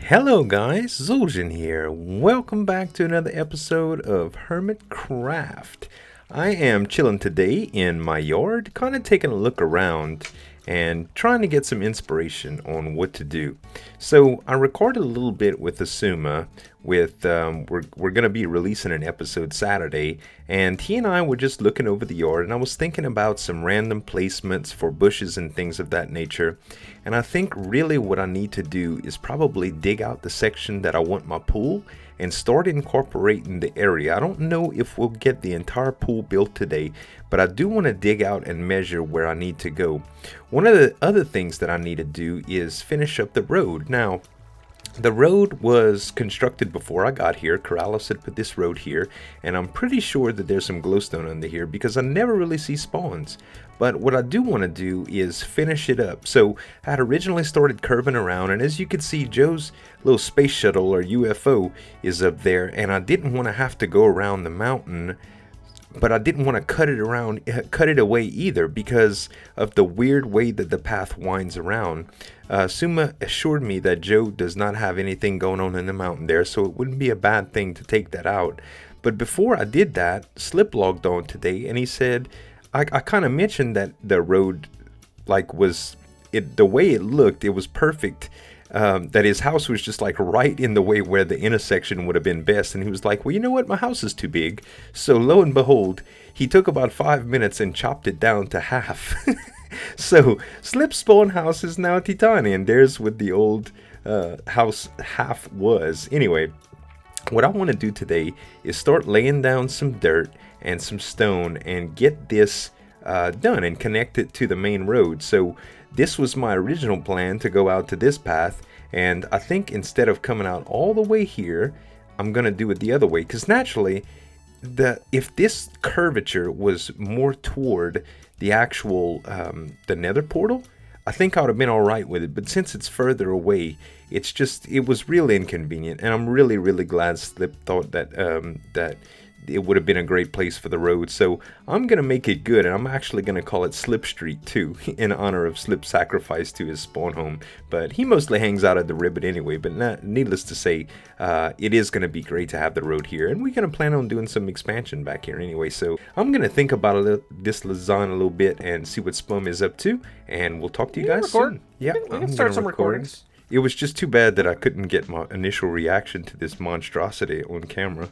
Hello guys, Zueljin here. Welcome back to another episode of Hermitcraft. I am chilling today in my yard, kind of taking a look around and trying to get some inspiration on what to do. So I recorded a little bit with Asuma. We're gonna be releasing an episode Saturday, and he and I were just looking over the yard, and I was thinking about some random placements for bushes and things of that nature. And I think really what I need to do is probably dig out the section that I want my pool and start incorporating the area. I don't know if we'll get the entire pool built today, but I do want to dig out and measure where I need to go. One of the other things that I need to do is finish up the road. Now, the road was constructed before I got here. Keralis had put this road here, and I'm pretty sure that there's some glowstone under here because I never really see spawns. But what I do want to do is finish it up. So I had originally started curving around, and as you can see, Joe's little space shuttle or UFO is up there, and I didn't want to have to go around the mountain, but I didn't want to cut it away either because of the weird way that the path winds around. Suma assured me that Joe does not have anything going on in the mountain there, so it wouldn't be a bad thing to take that out. But before I did that, Slip logged on today, and he said, I kind of mentioned that the road, the way it looked, it was perfect. That his house was just like right in the way where the intersection would have been best, and he was like, well, you know what, my house is too big. So lo and behold, he took about 5 minutes and chopped it down to half. So Slip's spawn house is now tiny, and there's what the old house half was. Anyway, what I want to do today is start laying down some dirt and some stone and get this done and connect it to the main road. So this was my original plan, to go out to this path, and I think instead of coming out all the way here, I'm gonna do it the other way, because naturally if this curvature was more toward the actual the nether portal, I think I would have been alright with it. But since it's further away, it was really inconvenient, and I'm really glad Slip thought that that it would have been a great place for the road. So I'm gonna make it good, and I'm actually gonna call it Slip Street too, in honor of Slip's sacrifice to his spawn home. But he mostly hangs out at the ribbon anyway. But needless to say, it is gonna be great to have the road here, and we're gonna plan on doing some expansion back here anyway. So I'm gonna think about this lasagna a little bit and see what Spum is up to, and we'll talk to you guys soon. Yeah, we can start some recordings. It was just too bad that I couldn't get my initial reaction to this monstrosity on camera.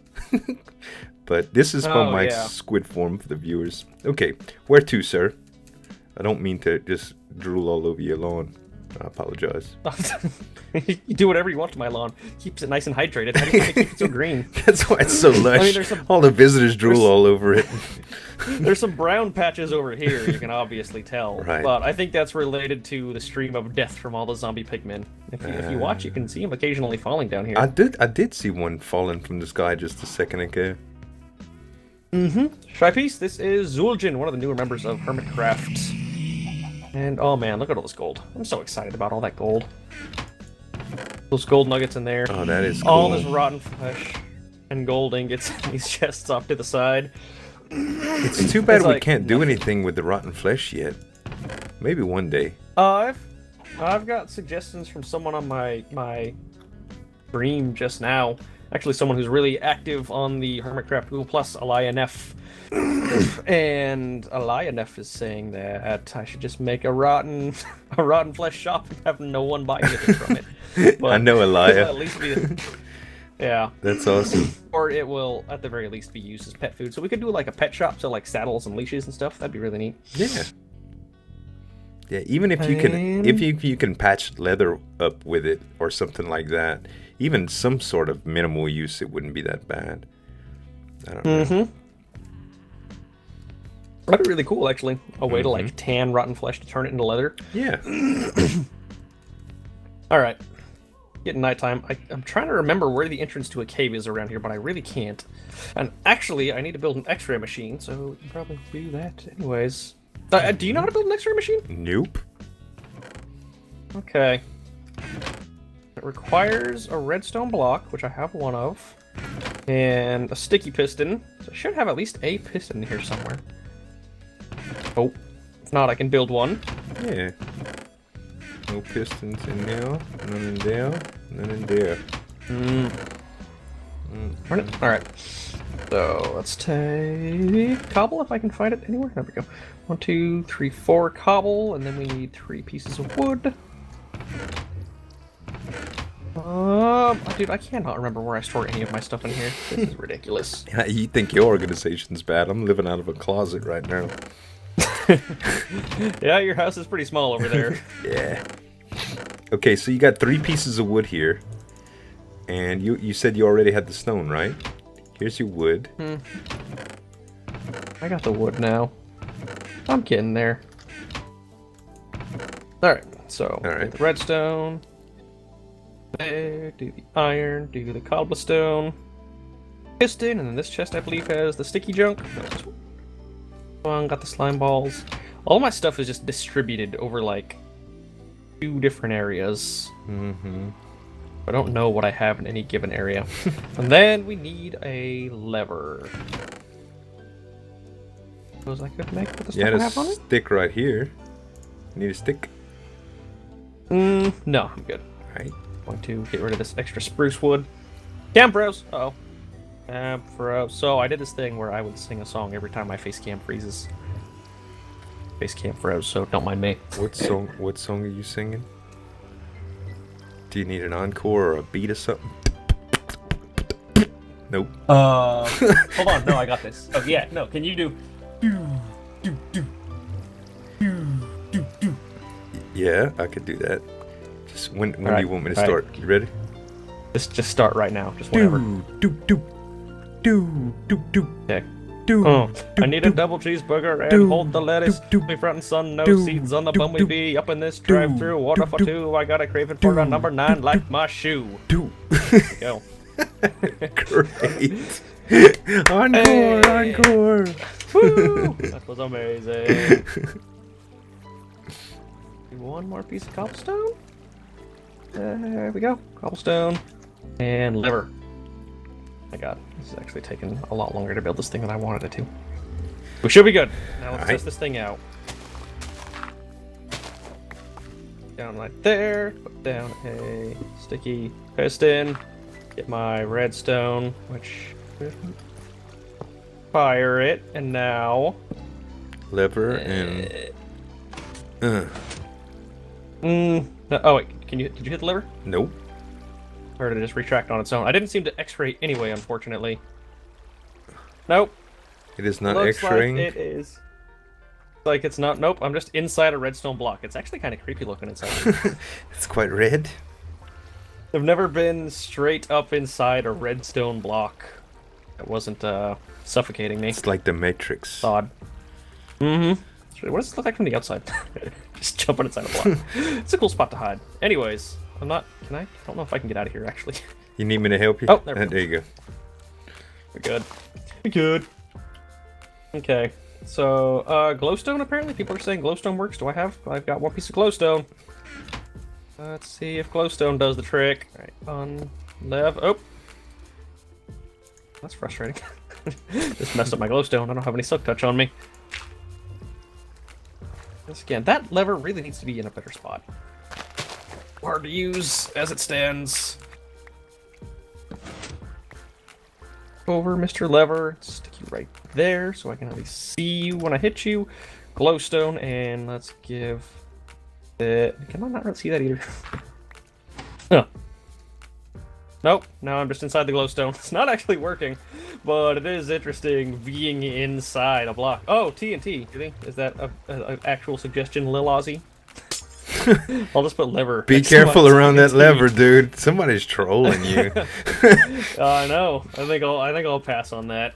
But this is Spumwack's squid form for the viewers. Okay, where to, sir? I don't mean to just drool all over your lawn. I apologize. You do whatever you want to my lawn. Keeps it nice and hydrated. How do you make it so green? That's why it's so lush. All the visitors drool all over it. There's some brown patches over here, you can obviously tell. Right. But I think that's related to the stream of death from all the zombie pigmen. If you watch, you can see them occasionally falling down here. I did see one falling from the sky just a second ago. Shy Peace, this is Zueljin, one of the newer members of Hermitcraft. And oh man, look at all this gold. I'm so excited about all that gold. Those gold nuggets in there. Oh, that is cool. All this rotten flesh and gold ingots in these chests off to the side. It's too bad we can't do anything with the rotten flesh yet. Maybe one day. I've got suggestions from someone on my stream just now. Actually, someone who's really active on the Hermitcraft Google Plus, Elianef. And Elianef is saying that I should just make a rotten flesh shop and have no one buy anything from it. But I know Elia. At least yeah. That's awesome. Or it will, at the very least, be used as pet food. So we could do like a pet shop, so like saddles and leashes and stuff. That'd be really neat. Yeah. Yeah, even if you can patch leather up with it or something like that, even some sort of minimal use, it wouldn't be that bad. I don't know. That'd be really cool, actually. A way to like tan rotten flesh to turn it into leather. Yeah. All right. Getting nighttime. I'm trying to remember where the entrance to a cave is around here, but I really can't. And actually, I need to build an X-ray machine, so we can probably do that anyways. Do you know how to build an X-ray machine? Nope. Okay. It requires a redstone block, which I have one of, and a sticky piston. So I should have at least a piston here somewhere. Oh, if not, I can build one. Yeah. No pistons in there, none in there, None in there. Alright. So let's take cobble if I can find it anywhere. There we go. 1, 2, 3, 4 cobble, and then we need 3 pieces of wood. Dude, I cannot remember where I store any of my stuff in here. This is ridiculous. You think your organization's bad? I'm living out of a closet right now. Yeah, your house is pretty small over there. Yeah. Okay, so you got 3 pieces of wood here. And you said you already had the stone, right? Here's your wood. I got the wood now. I'm getting there. Alright, so Alright. the redstone. There, do the iron, do the cobblestone. Piston, and then this chest I believe has the sticky junk. Got the slime balls. All my stuff is just distributed over like 2 different areas. I don't know what I have in any given area. And then we need a lever. Suppose I could make with the stuff I have on it? Stick right here. Need a stick? No, I'm good. Alright. Going to get rid of this extra spruce wood. Cam froze! Uh-oh. Cam froze. So I did this thing where I would sing a song every time my face cam freezes. Face cam froze, so don't mind me. What song are you singing? Do you need an encore or a beat or something? Nope. Hold on, no, I got this. Oh yeah, no, can you do Yeah, I could do that. Just when do right, you want me to right. start? You ready? Just start right now, just whenever. Okay. I need a double cheeseburger and hold the lettuce. Me front and sun, no seeds on the bumblebee. Up in this drive-through, order for 2. I got a craving for a number 9 like my shoe. Go. Great. Encore. Woo! That was amazing. One more piece of cobblestone. There we go. Cobblestone and liver. My god, this is actually taking a lot longer to build this thing than I wanted it to. We should be good. Now let's test this thing out. Down right there. Put down a sticky piston. Get my redstone, which fire it, and now Lever and oh wait, did you hit the lever? nope. Or did it just retract on its own? I didn't seem to X-ray anyway, unfortunately. Nope. It is not Looks X-raying. like it is. Like it's not. Nope. I'm just inside a redstone block. It's actually kind of creepy looking inside. It's quite red. I've never been straight up inside a redstone block. It wasn't suffocating me. It's like the Matrix. It's odd. Mm-hmm. What does it look like from the outside? Just jumping inside a block. It's a cool spot to hide. Anyways, I'm not. Can I? I don't know if I can get out of here actually. You need me to help you? Oh, there we go. There you go. We're good. We're good. Okay. So, glowstone apparently. People are saying glowstone works. Do I have? I've got 1 piece of glowstone. Let's see if glowstone does the trick. Alright, on lev. Oh! That's frustrating. Just messed up my glowstone. I don't have any silk touch on me. Once again, that lever really needs to be in a better spot. Hard to use as it stands. Over, Mr. Lever. Stick you right there so I can at least see you when I hit you. Glowstone, and let's give it. Can I not really see that either? Huh. Nope, now I'm just inside the glowstone. It's not actually working, but it is interesting being inside a block. Oh, TNT. Is that an actual suggestion, Lil Ozzy? I'll just put lever. Be careful around that lever, dude. Somebody's trolling you. I know. I think I'll pass on that.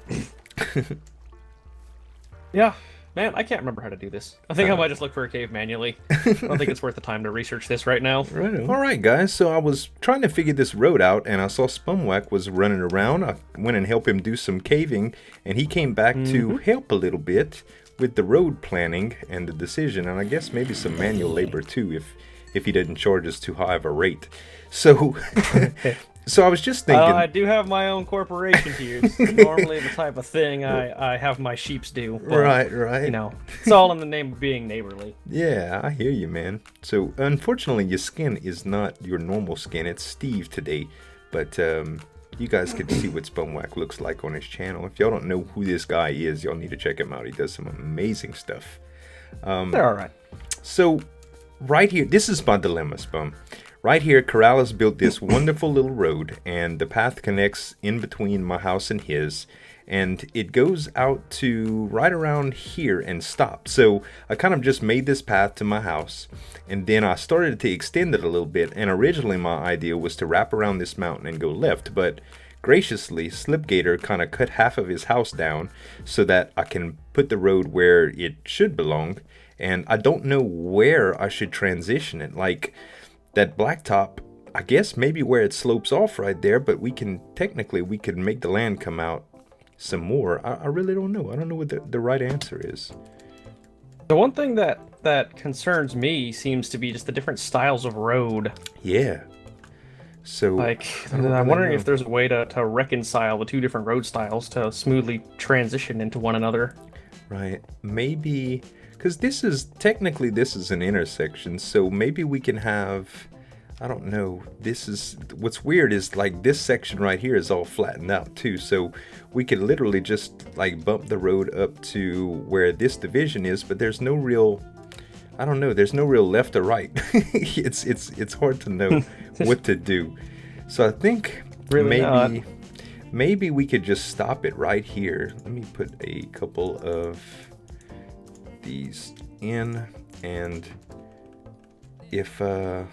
Yeah, man, I can't remember how to do this. I think I might just look for a cave manually. I don't think it's worth the time to research this right now. Right. All right, guys. So I was trying to figure this road out, and I saw Spumwack was running around. I went and helped him do some caving, and he came back to help a little bit with the road planning and the decision, and I guess maybe some manual labor too, if he didn't charge us too high of a rate. So So I was just thinking. I do have my own corporation here. It's normally the type of thing I have my sheeps do. But, right. You know, it's all in the name of being neighborly. Yeah, I hear you, man. So unfortunately, your skin is not your normal skin. It's Steve today, but you guys can see what Spumwack looks like on his channel. If y'all don't know who this guy is, y'all need to check him out. He does some amazing stuff. They're all right. So right here, this is my dilemma, Spum. Right here, Keralis built this wonderful little road, and the path connects in between my house and his, and it goes out to right around here and stops. So I kind of just made this path to my house, and then I started to extend it a little bit, and originally my idea was to wrap around this mountain and go left, but graciously, Slipgator kind of cut half of his house down so that I can put the road where it should belong, and I don't know where I should transition it. Like, that blacktop, I guess maybe where it slopes off right there, but we can make the land come out some more. I really don't know. I don't know what the right answer is. The one thing that concerns me seems to be just the different styles of road. Yeah. So like, I'm wondering if there's a way to reconcile the two different road styles to smoothly transition into one another. Right. Maybe, because this is an intersection, so maybe we can have, I don't know, what's weird is like this section right here is all flattened out too, so we could literally just like bump the road up to where this division is, but there's no real, I don't know, there's no real left or right. It's hard to know what to do. So I think really maybe we could just stop it right here. Let me put a couple of these in, and if I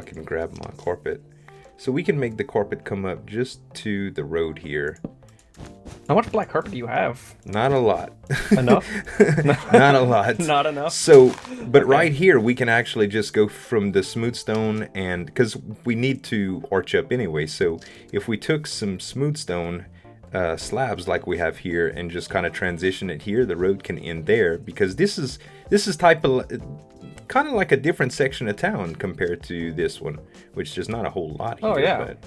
can grab my carpet, so we can make the carpet come up just to the road here. How much black carpet do you have? Not a lot. Enough? Not a lot. Not enough? So, but right here, we can actually just go from the smooth stone, and because we need to arch up anyway, so if we took some smooth stone slabs like we have here and just kind of transition it here, the road can end there, because this is type of kind of like a different section of town compared to this one, which there's not a whole lot here. Oh, yeah. But,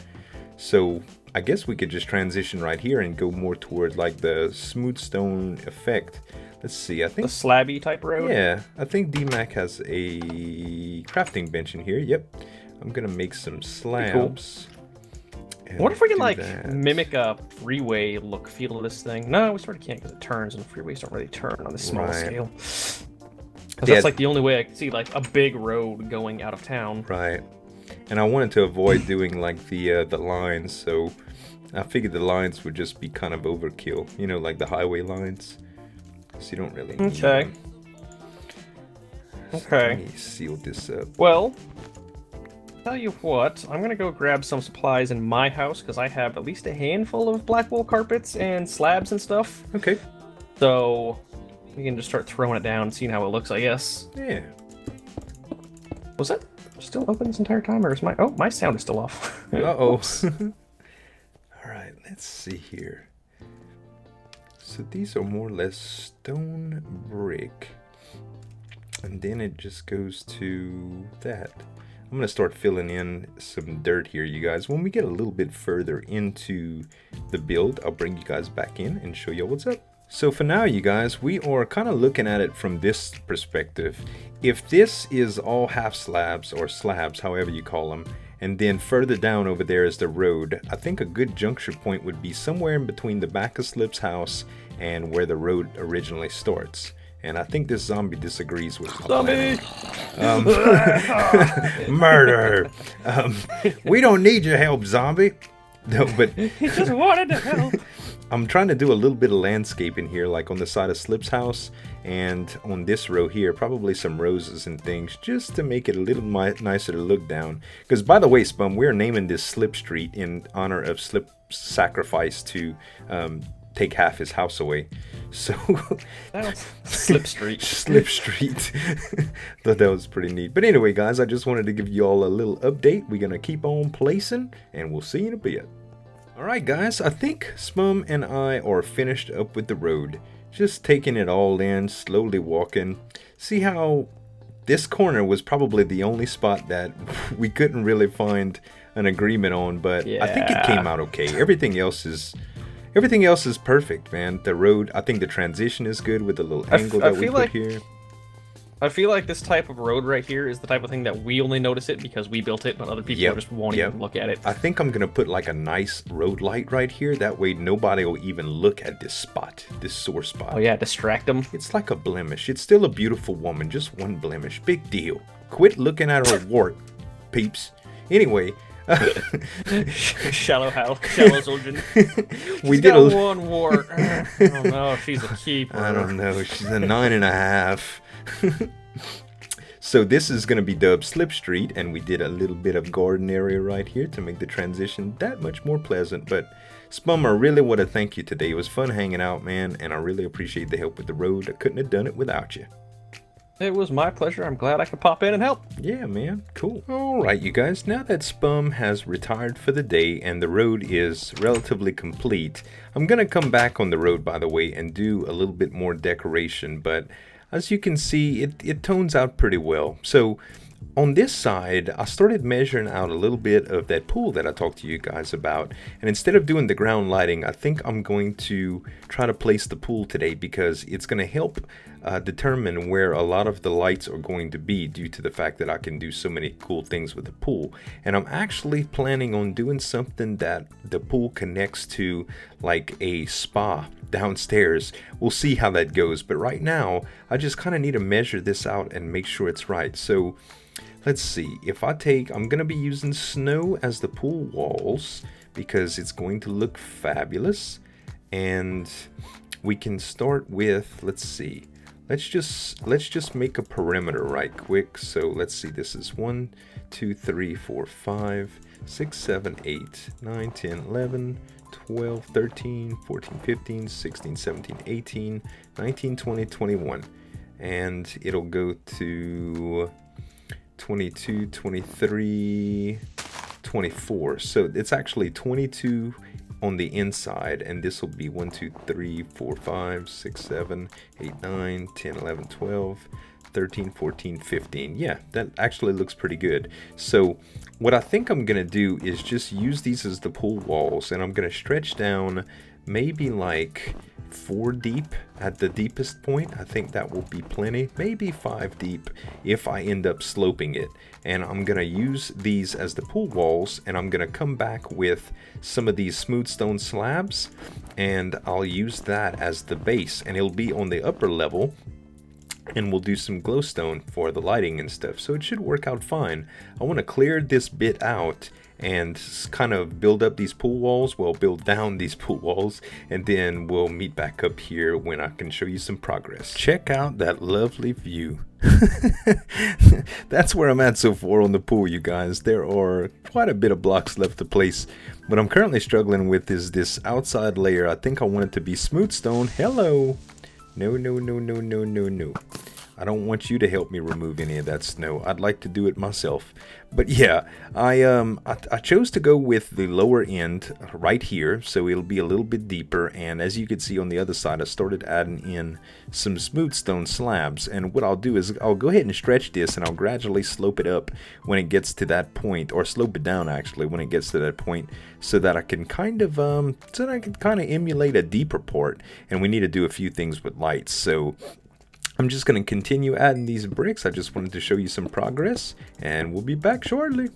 so I guess we could just transition right here and go more toward like the smooth stone effect. Let's see, I think the slabby type road. Yeah, I think DMAC has a crafting bench in here. Yep, I'm gonna make some slabs. Cool. What if we can like mimic a freeway look feel of this thing? No, we sort of can't because it turns, and freeways don't really turn on this small scale. Because that's like the only way I can see like a big road going out of town. Right. And I wanted to avoid doing like the lines, so I figured the lines would just be kind of overkill, you know, like the highway lines. So you don't really need them. Okay. Let me seal this up. Well, tell you what, I'm gonna go grab some supplies in my house because I have at least a handful of black wool carpets and slabs and stuff. Okay. So we can just start throwing it down and seeing how it looks, I guess. Yeah. Was that still open this entire time, or is my sound is still off? Uh-oh. All right, let's see here. So these are more or less stone brick, and then it just goes to that. I'm gonna start filling in some dirt here, you guys. When we get a little bit further into the build, I'll bring you guys back in and show you what's up. So for now, you guys, we are kind of looking at it from this perspective. If this is all half slabs, or slabs, however you call them, and then further down over there is the road, I think a good juncture point would be somewhere in between the back of Slip's house and where the road originally starts. And I think this zombie disagrees with my plan. Murder! We don't need your help, zombie. No, but he just wanted to help. I'm trying to do a little bit of landscaping here, like on the side of Slip's house, and on this row here, probably some roses and things, just to make it a little nicer to look down. Because, by the way, Spum, we're naming this Slip Street in honor of Slip's sacrifice to take half his house away. So Slip Street. Slip Street. Thought that was pretty neat. But anyway, guys, I just wanted to give you all a little update. We're gonna keep on placing, and we'll see you in a bit. Alright guys, I think Spum and I are finished up with the road. Just taking it all in, slowly walking. See how this corner was probably the only spot that we couldn't really find an agreement on, but Yeah. I think it came out okay. Everything else is perfect, man. The road, I think the transition is good with the little angle that we put here. I feel like this type of road right here is the type of thing that we only notice it because we built it, but other people just won't even look at it. I think I'm going to put like a nice road light right here. That way nobody will even look at this spot, this sore spot. Oh yeah, distract them. It's like a blemish. It's still a beautiful woman, just one blemish. Big deal. Quit looking at her wart, peeps. Anyway. Shallow Zueljin. We did one wart. Oh no, she's a keeper. I don't know. She's a 9.5. So this is going to be dubbed Slip Street, and we did a little bit of garden area right here to make the transition that much more pleasant. But Spum, I really want to thank you today. It was fun hanging out, man, and I really appreciate the help with the road. I couldn't have done it without you. It was my pleasure. I'm glad I could pop in and help. Yeah, man. Cool. All right, you guys. Now that Spum has retired for the day and the road is relatively complete, I'm going to come back on the road, by the way, and do a little bit more decoration. But as you can see, it tones out pretty well. So on this side, I started measuring out a little bit of that pool that I talked to you guys about. And instead of doing the ground lighting, I think I'm going to try to place the pool today because it's going to help determine where a lot of the lights are going to be due to the fact that I can do so many cool things with the pool. And I'm actually planning on doing something that the pool connects to, like a spa downstairs. We'll see how that goes. But right now, I just kind of need to measure this out and make sure it's right. So let's see. If I take, I'm going to be using snow as the pool walls because it's going to look fabulous. And we can start with, let's see. Let's just make a perimeter right quick. So let's see. This is 1, 2, 3, 4, 5, 6, 7, 8, 9, 10, 11, 12, 13, 14, 15, 16, 17, 18, 19, 20, 21. And it'll go to 22, 23, 24. So it's actually 22 on the inside, and this will be 1, 2, 3, 4, 5, 6, 7, 8, 9, 10, 11, 12, 13, 14, 15. Yeah, that actually looks pretty good. So what I think I'm gonna do is just use these as the pool walls, and I'm gonna stretch down maybe like 4 deep at the deepest point. I think that will be plenty, maybe 5 deep if I end up sloping it. And I'm gonna use these as the pool walls, and I'm gonna come back with some of these smooth stone slabs, and I'll use that as the base, and it'll be on the upper level, and we'll do some glowstone for the lighting and stuff. So it should work out fine. I want to clear this bit out and kind of build up these pool walls. Well, build down these pool walls, and then we'll meet back up here when I can show you some progress. Check out that lovely view. That's where I'm at so far on the pool, you guys. There are quite a bit of blocks left to place. What I'm currently struggling with is this outside layer. I think I want it to be smooth stone. Hello. No, no, no, no, no, no, no. I don't want you to help me remove any of that snow. I'd like to do it myself. But yeah, I chose to go with the lower end right here, so it'll be a little bit deeper. And as you can see on the other side, I started adding in some smooth stone slabs. And what I'll do is I'll go ahead and stretch this, and I'll gradually slope it up when it gets to that point, or slope it down actually when it gets to that point, so that I can kind of emulate a deeper part. And we need to do a few things with lights, so I'm just going to continue adding these bricks. I just wanted to show you some progress, and we'll be back shortly.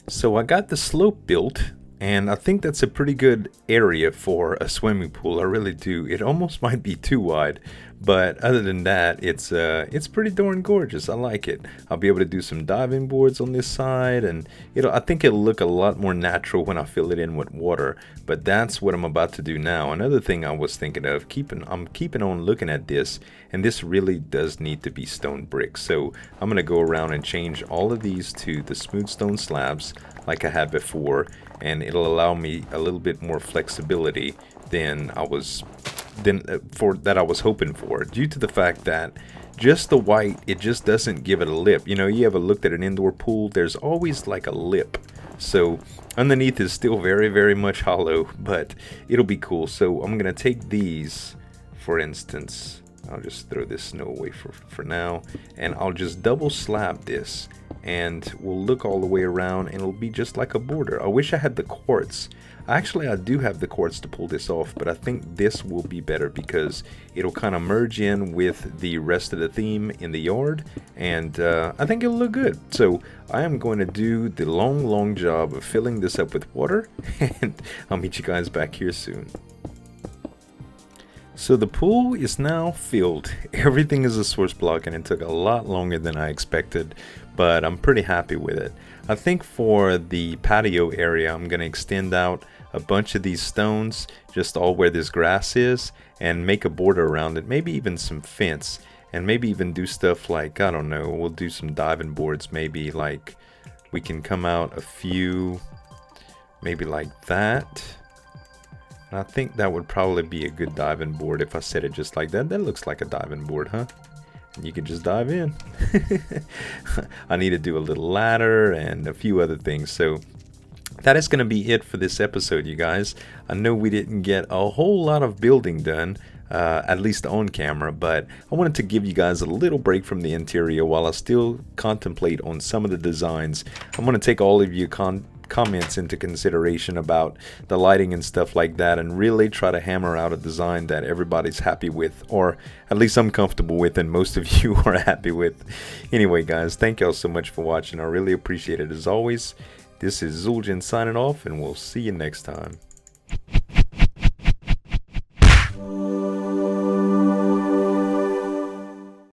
So I got the slope built, and I think that's a pretty good area for a swimming pool. I really do. It almost might be too wide, but other than that, it's pretty darn gorgeous. I like it. I'll be able to do some diving boards on this side, and I think it'll look a lot more natural when I fill it in with water. But that's what I'm about to do now. Another thing I was thinking of, I'm keeping on looking at this, and this really does need to be stone brick. So I'm gonna go around and change all of these to the smooth stone slabs like I had before, and it'll allow me a little bit more flexibility than I was hoping for, due to the fact that just the white, it just doesn't give it a lip. You know, you ever looked at an indoor pool, there's always like a lip. So underneath is still very, very much hollow, but it'll be cool. So I'm gonna take these, for instance, I'll just throw this snow away for now, and I'll just double slab this, and we'll look all the way around, and it'll be just like a border. I wish I had the quartz. Actually, I do have the quartz to pull this off, but I think this will be better because it'll kind of merge in with the rest of the theme in the yard, and I think it'll look good. So I am going to do the long job of filling this up with water, and I'll meet you guys back here soon. So the pool is now filled. Everything is a source block, and it took a lot longer than I expected, but I'm pretty happy with it. I think for the patio area, I'm going to extend out a bunch of these stones just all where this grass is and make a border around it, maybe even some fence, and maybe even do stuff like, I don't know, we'll do some diving boards, maybe like we can come out a few, maybe like that. I think that would probably be a good diving board if I set it just like that. That looks like a diving board, huh? And you can just dive in. I need to do a little ladder and a few other things. So that is going to be it for this episode, you guys. I know we didn't get a whole lot of building done, at least on camera, but I wanted to give you guys a little break from the interior while I still contemplate on some of the designs. I'm going to take all of you comments into consideration about the lighting and stuff like that, and really try to hammer out a design that everybody's happy with, or at least I'm comfortable with and most of you are happy with. Anyway guys, thank y'all so much for watching. I really appreciate it as always. This is Zueljin signing off, and we'll see you next time.